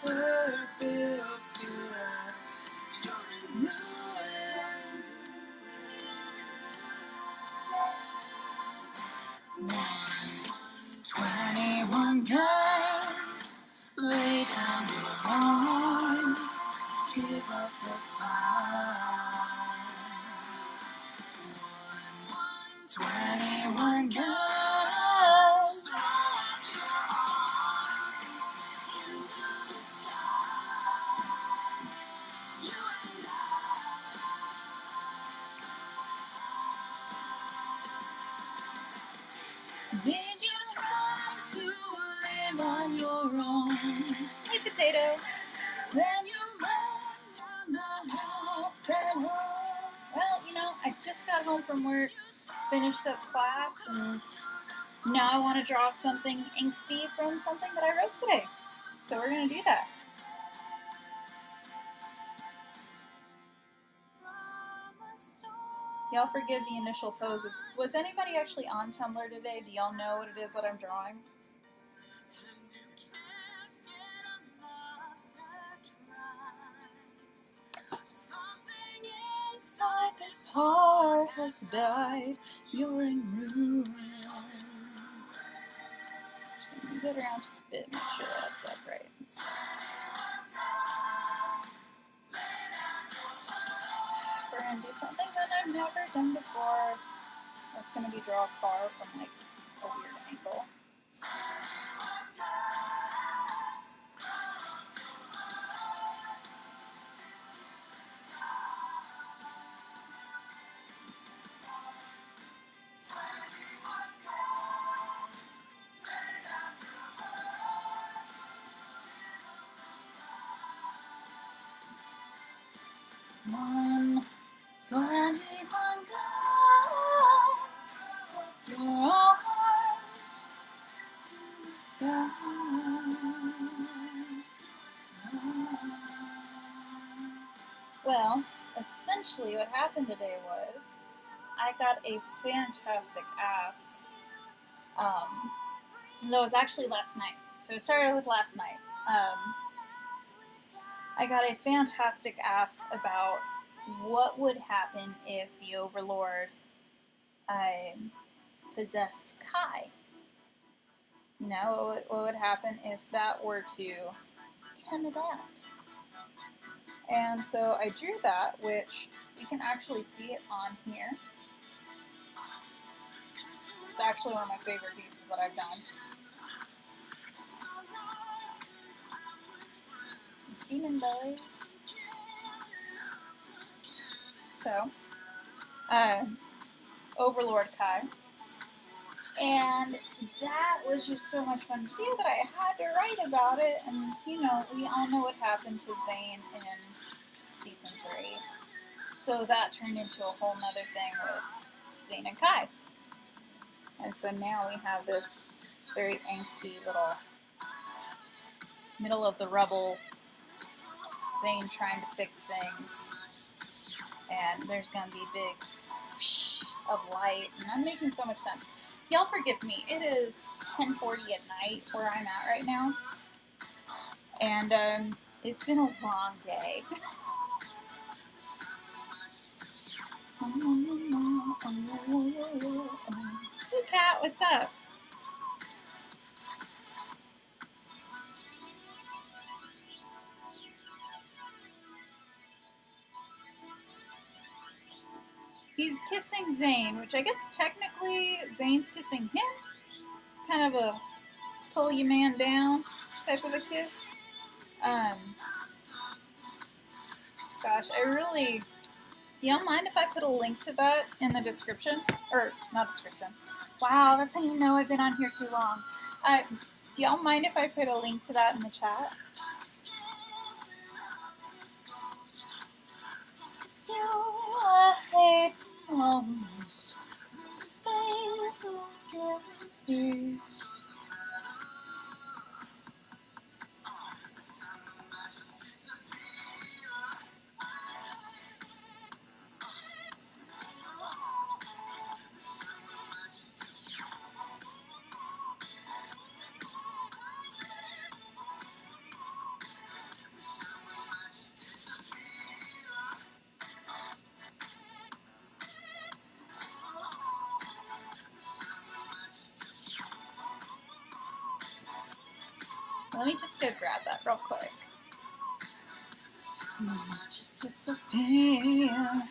were built to last. You're in ruins. 21 guns, lay down your arms, give up the fight. 21 guns. Did you try to live on your own? Hey, potato. Then you ran down the house at home. Well, you know, I just got home from work, finished up class, and now I want to draw something angsty from something that I wrote today. So we're going to do that. Y'all forgive the initial poses. Was anybody actually on Tumblr today? Do y'all know what it is that I'm drawing? Inside this heart has died. You're in ruins. Let me get around just a bit, make sure that's up right. We're going to do something that I've never done before. That's going to be draw a car from like a weird angle. One, 21 guns, your heart to the sky. Well, essentially what happened today was I got a fantastic ask. That was actually last night. So it started with last night. I got a fantastic ask about what would happen if the Overlord possessed Kai. You know, what would happen if that were to come about? And so I drew that, which you can actually see it on here. It's actually one of my favorite pieces that I've done. Demon boys. So, Overlord Kai. And that was just so much fun to do that I had to write about it. And, you know, we all know what happened to Zane in Season 3. So that turned into a whole nother thing with Zane and Kai. And so now we have this very angsty little middle of the rubble Zane trying to fix things. And there's going to be big whoosh of light. And I'm making so much sense. Y'all forgive me. It is 10:40 at night where I'm at right now. And it's been a long day. Hey, Cat, what's up? He's kissing Zane, which I guess technically Zane's kissing him. It's kind of a pull you man down type of a kiss. Gosh, I really... Do y'all mind if I put a link to that in the description? Or, not description. Wow, that's how you know I've been on here too long. Do y'all mind if I put a link to that in the chat? So I hate things don't guarantee. Let's go grab that real quick. Just disappear.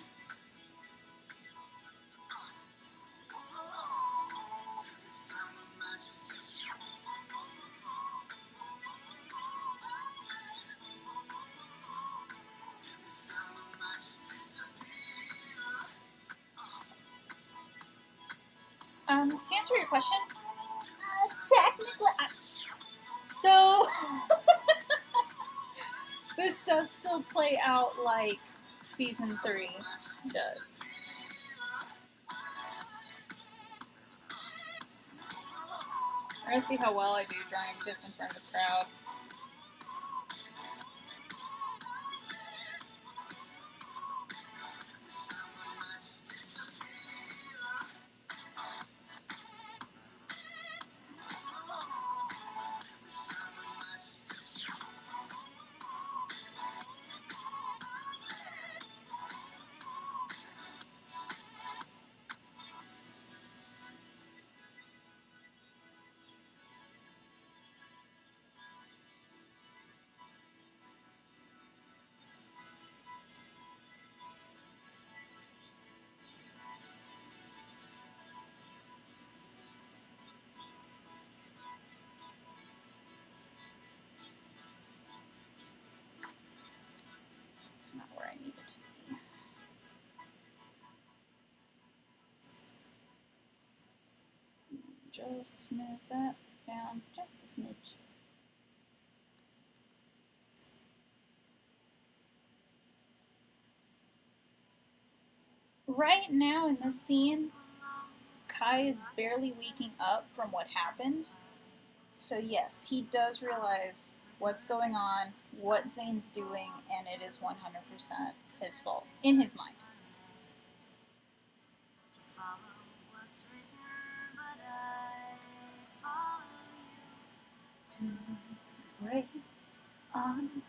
To answer your question, technically, so this does still play out like season 3 does. We're gonna see how well I do drawing this in front of the crowd. It's not where I need it to be. Just move that down just a smidge. Right now in this scene, Kai is barely waking up from what happened. So yes, he does realize what's going on, what Zane's doing, and it is 100% his fault, in his mind. To the great unknown,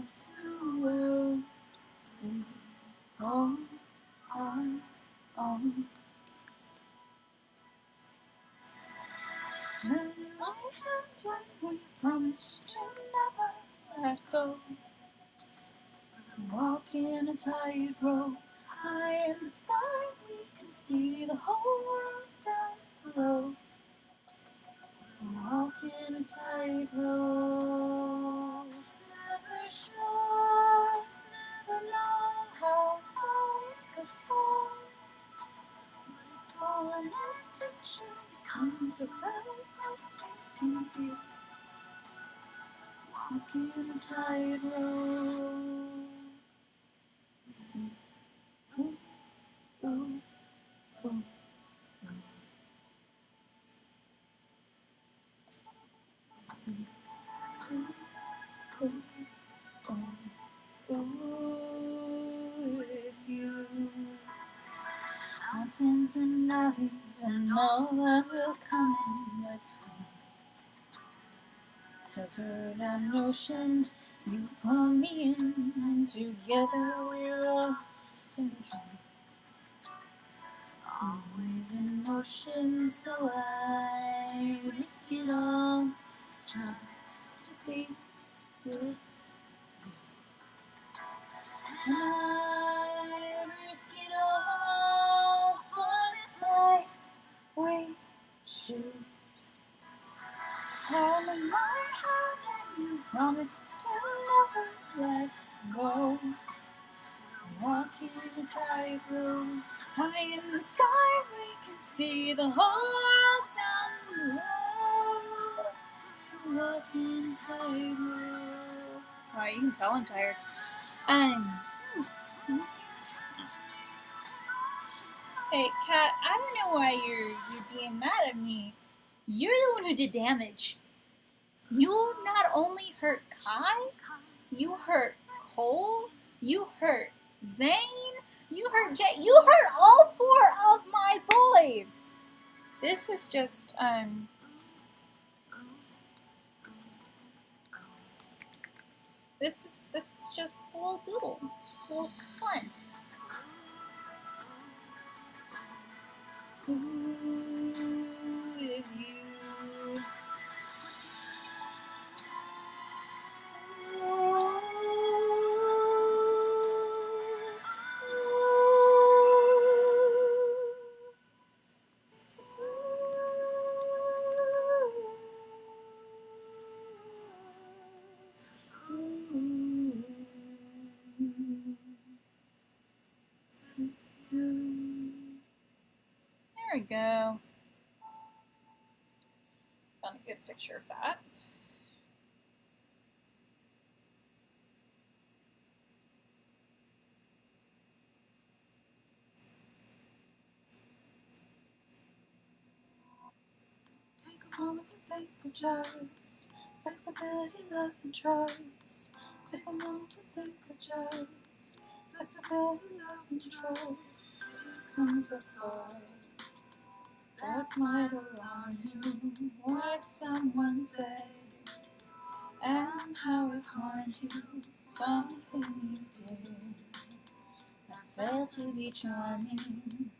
to world we go on. And my hand when we promised to never let go. We're walking a tightrope, high in the sky we can see the whole world down below. We're walking a tightrope, never sure, never know how far we could fall. But it's all an adventure, becomes a very breathtaking view. Walking a tightrope. Ooh, ooh, ooh, ooh. Ooh, with you. Mountains and valleys and all that will come in between. Desert and ocean, you pull me in, and together we're lost in dream. Always in motion, so I risk it all just to be with you. I risk it all for this life we choose. Hold in my heart and you promise to never let go. Walking a tightrope, high in the sky we can see the whole world down below. Walking a tightrope. Oh, you can tell I'm tired. Hey, Kat, I don't know why you're being mad at me. You're the one who did damage. You not only hurt Kai, you hurt Cole, you hurt Zane, you hurt Jay, you hurt all 4 of my boys. This is just, this is just a little doodle, just a little fun. Ooh, with you. go. Found a good picture of that. Take a moment to think of just flexibility, love, and trust. Take a moment to think of just flexibility, love, and trust. Here comes a thought that might alarm you. What someone said and how it harmed you. Something you did that failed to be charming.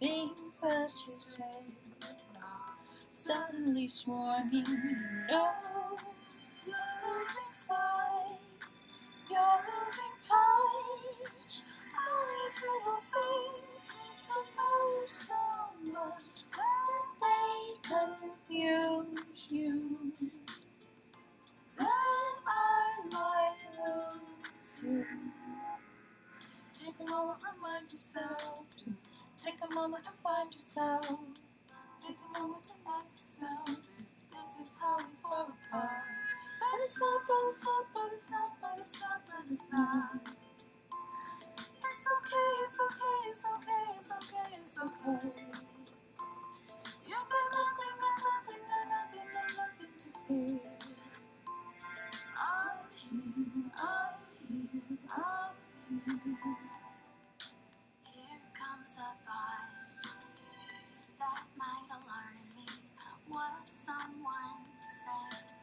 Things that you said suddenly swarming. You know you're losing sight, you're losing touch. All these little things seem to matter so much that they confuse you, that I might lose you. Take a moment, remind yourself to take a moment and find yourself. Take a moment to ask yourself if this is how we fall apart. But it's not, but it's not, but it's not, but it's not, but it's not. It's okay, it's okay, it's okay, it's okay, it's okay. You got nothing, got nothing, got nothing, got nothing to fear. I'm here, I'm here, I'm here. Here comes a thought that might alarm me. What someone said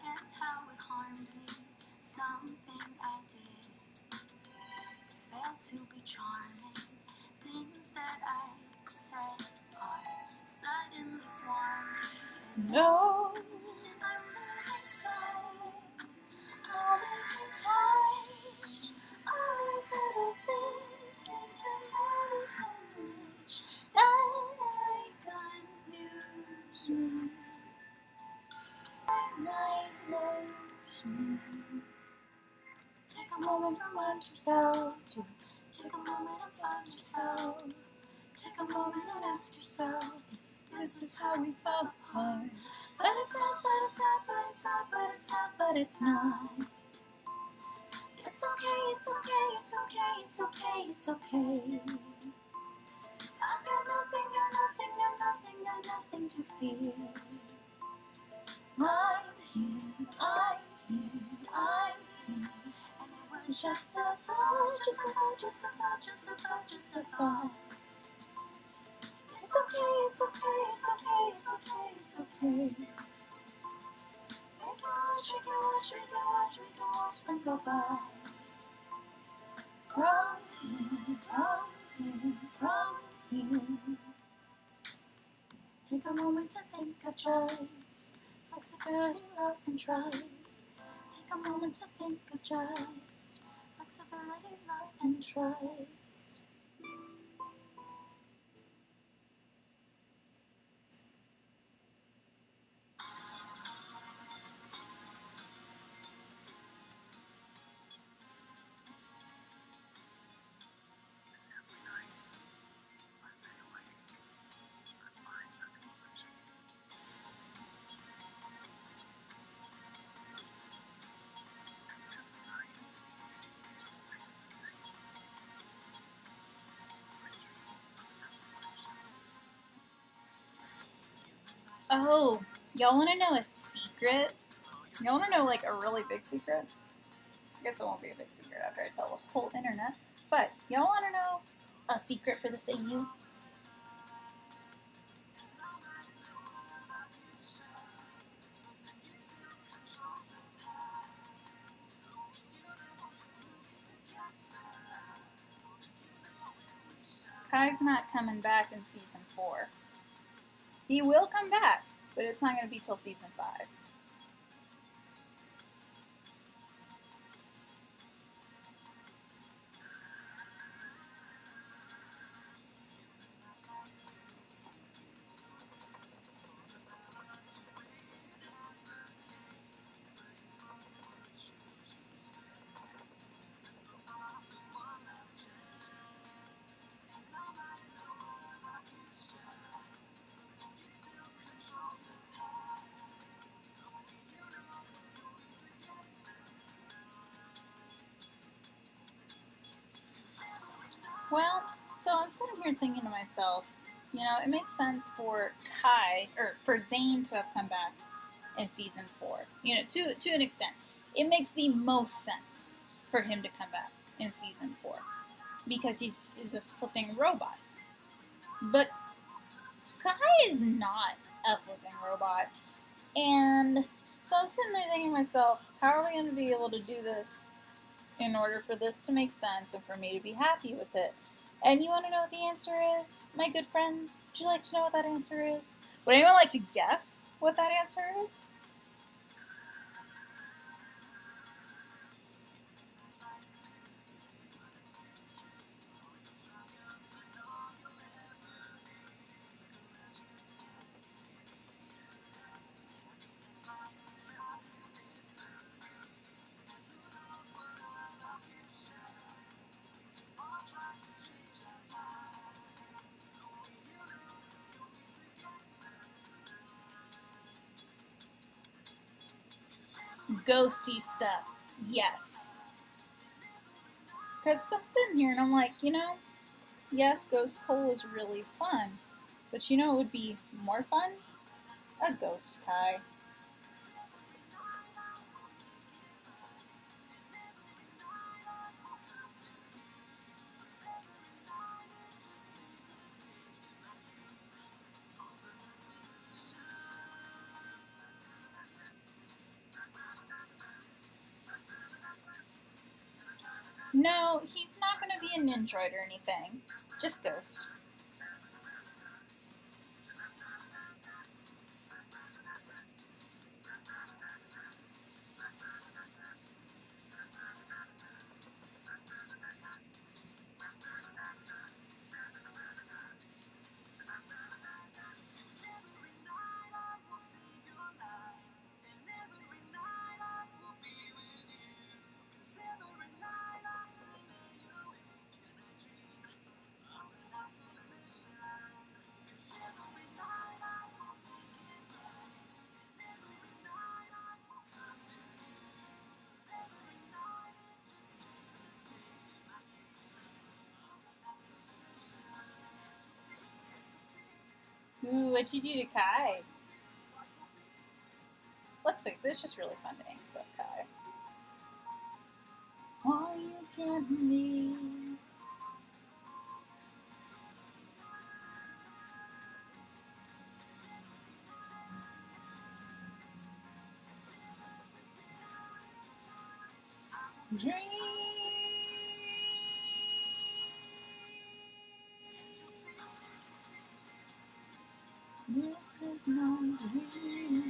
and how it harmed me. Something I did failed to be charming. Things that I said are suddenly swarming. No, I'm losing sight, I'm losing touch. All these little things seem to matter so much that they confuse me. I might lose me. Take a moment, remind yourself to take a moment and find yourself. Take a moment and ask yourself if this is how we fall apart. But it's not, but it's not, but it's not, but it's not, but it's not. It's okay, it's okay, it's okay, it's okay, it's okay. I've got nothing, got nothing, got nothing, got nothing to fear. I'm here, I'm here, I'm here. And it was just a thought, just a thought, just a thought, just a thought, just a thought. It's okay, it's okay, it's okay, it's okay, it's okay. We can watch, we can watch, we can watch, we can watch them go by. From here, from here, from here. Take a moment to think of trust, flexibility, love, and trust. Take a moment to think of trust, flexibility, love, and trust. Oh, y'all want to know a secret? Y'all want to know, like, a really big secret? I guess it won't be a big secret after I tell the whole internet. But, y'all want to know a secret for this AU? Kai's not coming back in season 4. He will come back, but it's not going to be till season 5. Well, so I'm sitting here thinking to myself, you know, it makes sense for Kai, or for Zane to have come back in season 4. You know, to an extent. It makes the most sense for him to come back in season 4. Because he's a flipping robot. But Kai is not a flipping robot. And so I'm sitting there thinking to myself, how are we going to be able to do this in order for this to make sense and for me to be happy with it? And you want to know what the answer is, my good friends? Would you like to know what that answer is? Would anyone like to guess what that answer is? Ghosty stuff. Yes. Because I'm sitting here and I'm like, you know, yes, Ghost Coal is really fun. But you know it would be more fun? A Ghost Kai. No, he's not going to be a Nindroid or anything. Just Ghost. Ooh, what'd you do to Kai? Let's face it, it's just really fun to hang stuff, Kai. All you can need. Dream. This is my dream.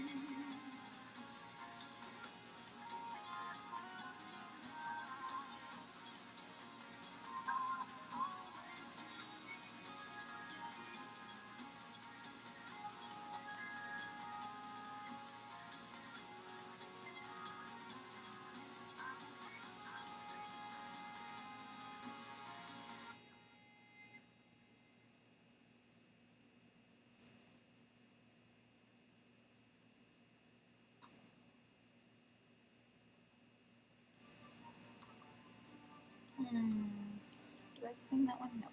Do I sing that one? No.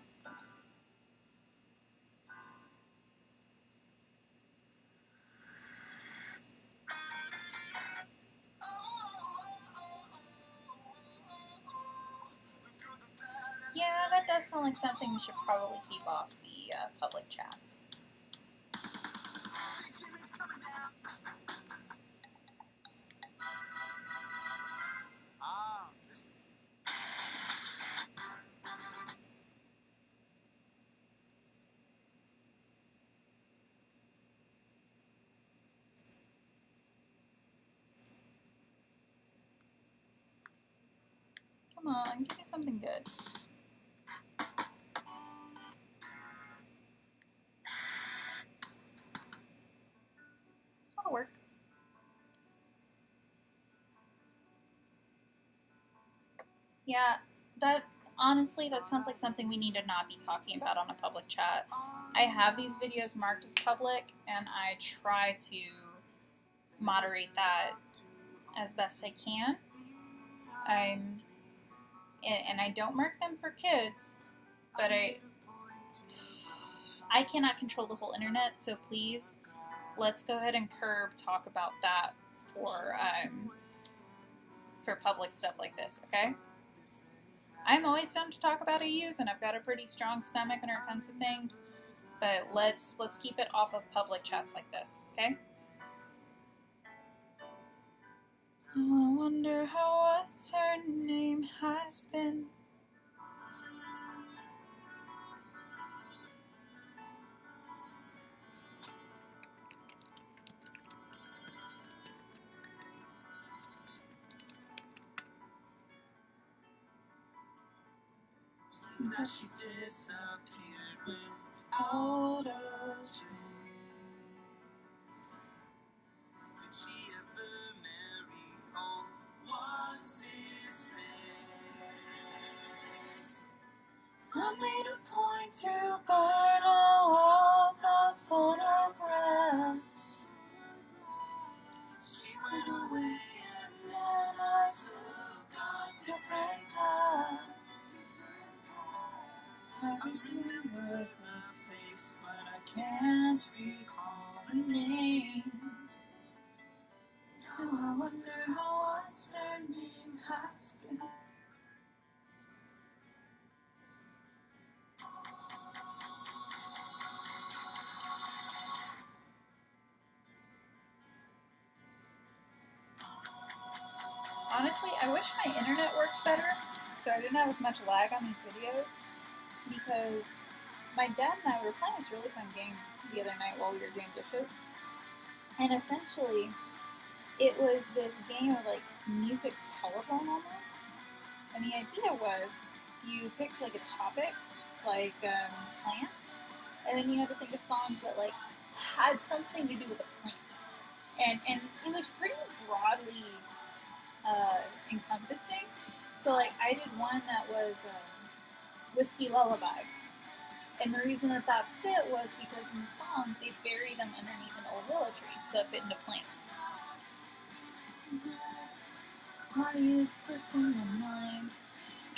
Yeah, that does sound like something we should probably keep off the public chats. Come on, give me something good. That'll work. Yeah, honestly, that sounds like something we need to not be talking about on a public chat. I have these videos marked as public, and I try to moderate that as best I can. And I don't mark them for kids, but I cannot control the whole internet, so please, let's go ahead and curb talk about that for public stuff like this, okay? I'm always down to talk about AUs, and I've got a pretty strong stomach when it comes to things, but let's keep it off of public chats like this, okay? Oh, I wonder how what's her name has been. Seems that she disappeared without a trace. Did she ever marry? Oh, what's his face? I made a point to burn all of the photographs. She went away and then I took a different path. I remember the face, but I can't recall the name. Now I wonder how what's her name has been. Honestly, I wish my internet worked better, so I didn't have as much lag on these videos, because my dad and I were playing this really fun game the other night while we were doing dishes, and essentially, it was this game of like music telephone almost, and the idea was you picked like a topic, like plants, and then you had to think of songs that like had something to do with a plant, and it was pretty broadly encompassing. So like I did one that was Whiskey Lullaby, and the reason that fit was because in the song they buried them underneath an old willow tree to fit into plants. Are you slipping your mind?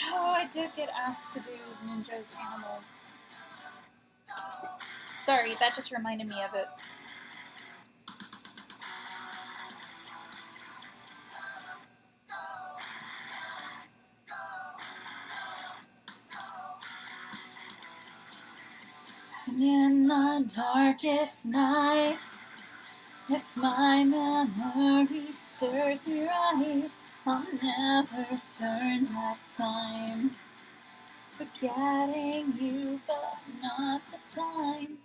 Oh, I did get asked to do Ninja's Animals. Sorry, that just reminded me of it. And in the darkest nights, if my memory serves me right, I'll never turn back time. Forgetting you, but not the time.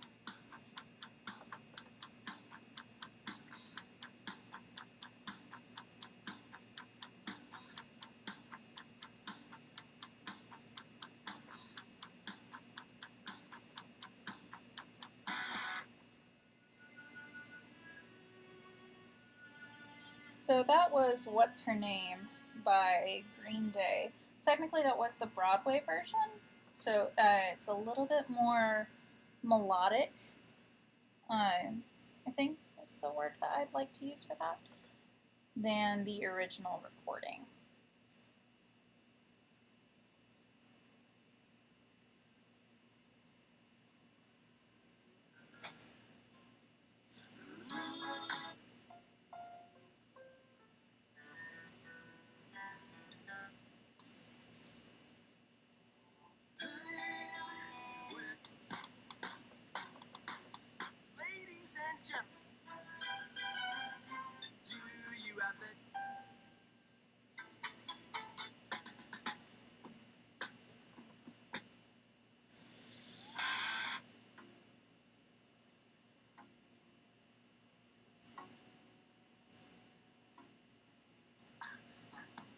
So that was What's Her Name by Green Day. Technically, that was the Broadway version, so it's a little bit more melodic, I think is the word that I'd like to use for that, than the original recording.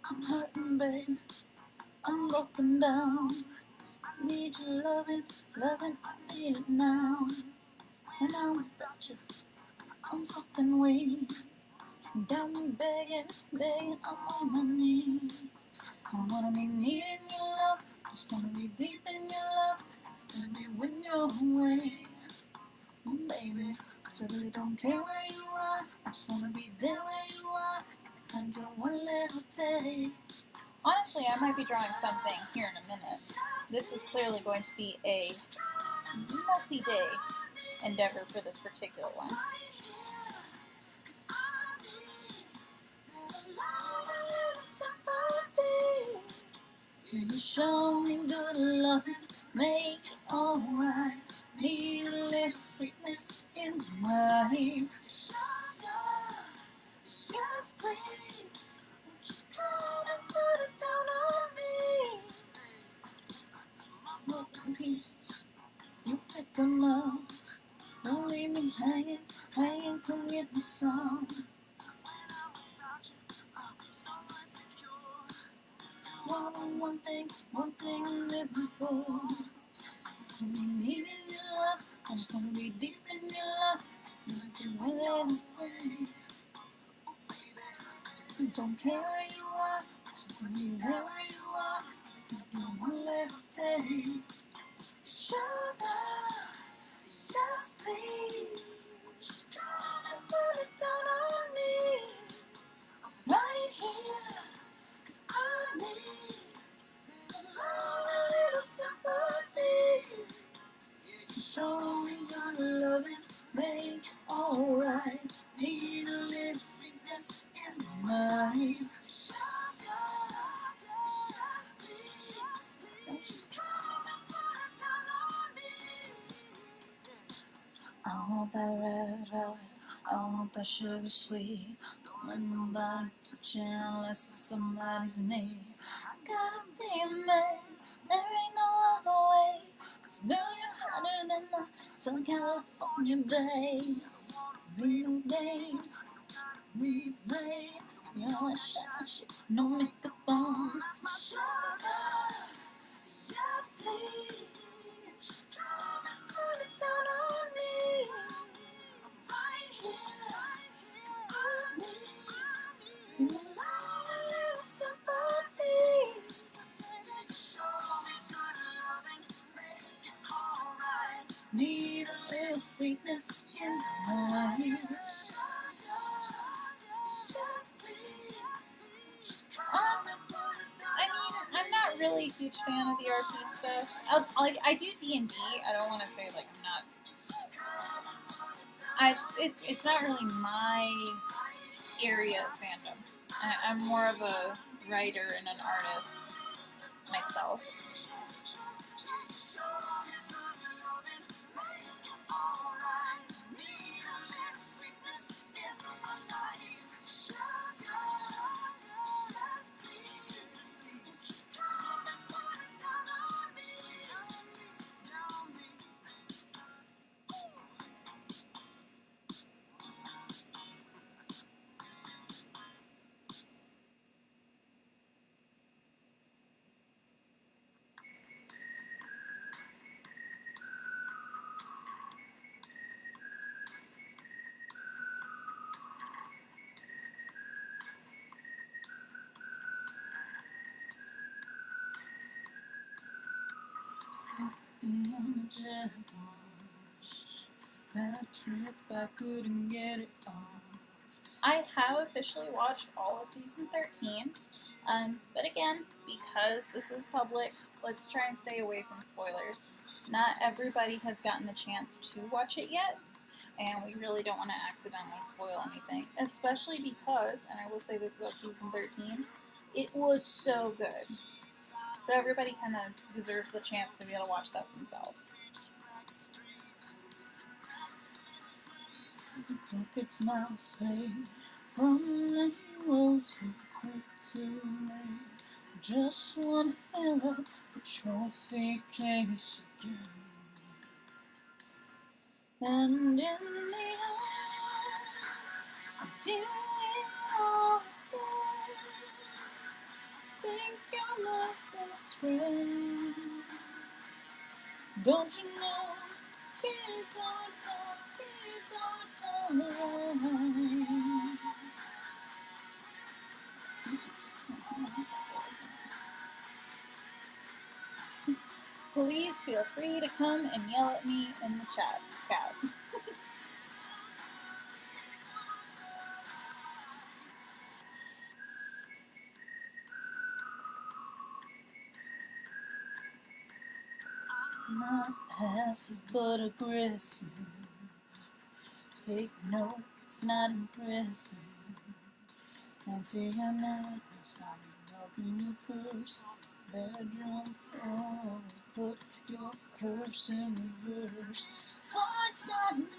I'm hurting, babe. I'm broken down. I need your loving, I need it now. And now without you, I'm something weak. Down and begging, I'm on my knees. I wanna be needing your love, just wanna be deep in your love. It's gonna be when you're away, baby. Cause I really don't care where you are, I just wanna be there where you are. If I do one little taste, Honestly, I might be drawing something here in a minute. This is clearly going to be a multi-day endeavor for this particular one. Show me good love, make it alright. Need a little sweetness in my life. Yes, please. Come and put it down on me. Broken pieces, you pick them up. Don't leave me hanging, hanging. Come get me some. One thing I'm living for. We need in your love, I'm gonna be deep in your love. It's nothing will take. Don't care where you are, just be there where you are. No one left take. Sugar, just please. Come and put it down on me. Right here, 'cause I need a little sympathy. Show me your loving, make it alright. Need a little sweetness in my life. Don't you come and put it down on me. I want that red velvet, I want that sugar sweet. Don't let nobody touch it unless somebody's me. I gotta be a man, there ain't no other way. 'Cause girl, you're hotter than the Southern California bay. We no game, we rain. You know I shot shit, no makeup on. That's my sugar, yes please. Come and put it down on me. Right here, 'cause I need a little sympathy. Show me good loving, make it alright. Need a little sweetness in my life. I'm not really a huge fan of the RP stuff. I do D&D. I don't want to say like I'm not. It's not really my area of fandom. I'm more of a writer and an artist myself. Bad trip, I couldn't get it off. I have officially watched all of season 13, but again, because this is public, let's try and stay away from spoilers. Not everybody has gotten the chance to watch it yet, and we really don't want to accidentally spoil anything, especially because, and I will say this about season 13, it was so good. So everybody kind of deserves the chance to be able to watch that themselves. Took its smiles fade from the heroes who quit to make. Just wanna fill up the trophy case again. And in the end, I did it all again. Think you're my best friend. Don't you know, kids are tough, kids are tough. Please feel free to come and yell at me in the chat. Not passive but aggressive. Take note, it's not impressive. And say I'm not up in your purse. Bedroom floor, put your curse in reverse. Start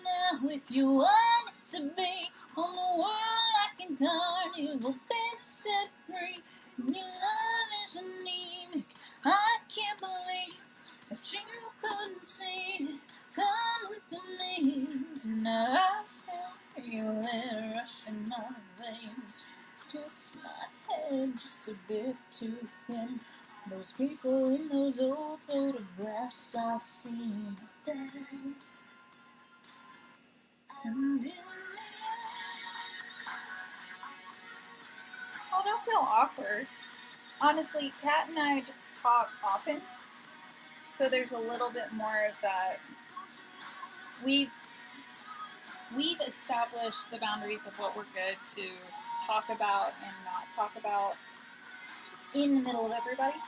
now if you want it to be. On the world like a carnival, been set free. And your love is anemic. I can't believe that you couldn't see it. Come with me. Now I still feel it rush in my veins. Just my head just a bit too thin. Those people in those old photographs all seem dead. Oh, don't feel awkward. Honestly, Kat and I just talk often, so there's a little bit more of that. We've established the boundaries of what we're good to talk about and not talk about in the middle of everybody,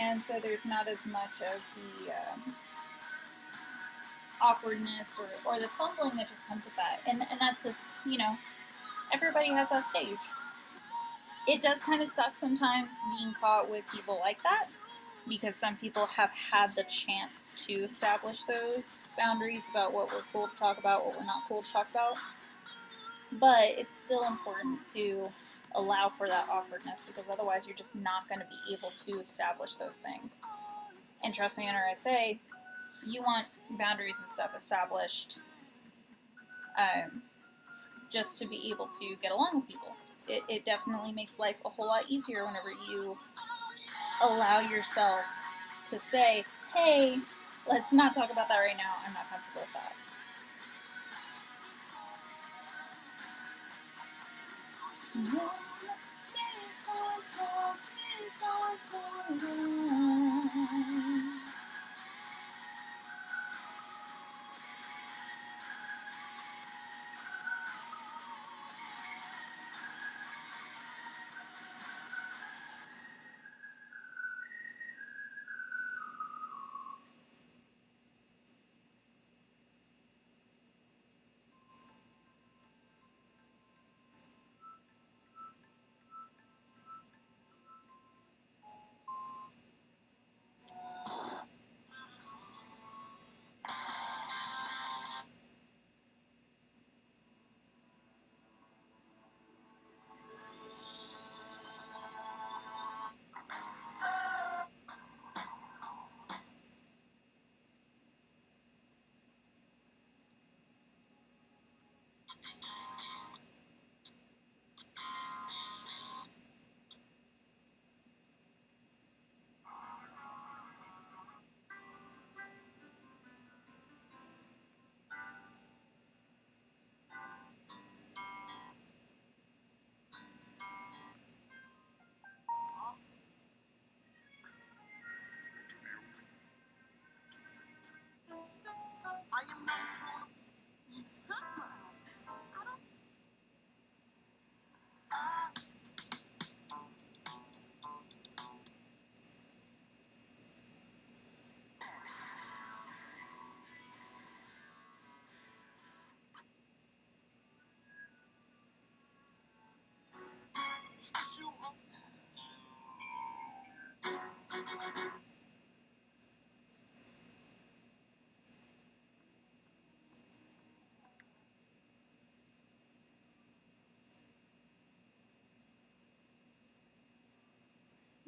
and so there's not as much of the awkwardness or the fumbling that just comes with that, and that's just, everybody has that stage. It does kind of suck sometimes being caught with people like that, because some people have had the chance to establish those boundaries about what we're cool to talk about, what we're not cool to talk about. But it's still important to allow for that awkwardness, because otherwise you're just not going to be able to establish those things. And trust me, whenever I say you want boundaries and stuff established, just to be able to get along with people. It definitely makes life a whole lot easier whenever you allow yourself to say, hey, let's not talk about that right now. I'm not comfortable with that.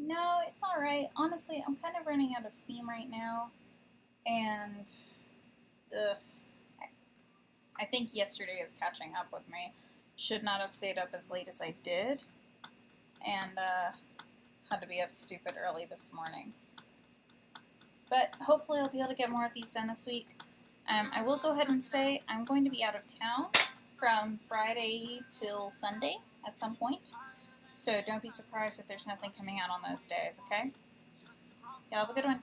No, it's alright. Honestly, I'm kind of running out of steam right now, and I think yesterday is catching up with me. Should not have stayed up as late as I did, and had to be up stupid early this morning. But hopefully I'll be able to get more of these done this week. I will go ahead and say I'm going to be out of town from Friday till Sunday at some point. So don't be surprised if there's nothing coming out on those days, okay? Y'all have a good one.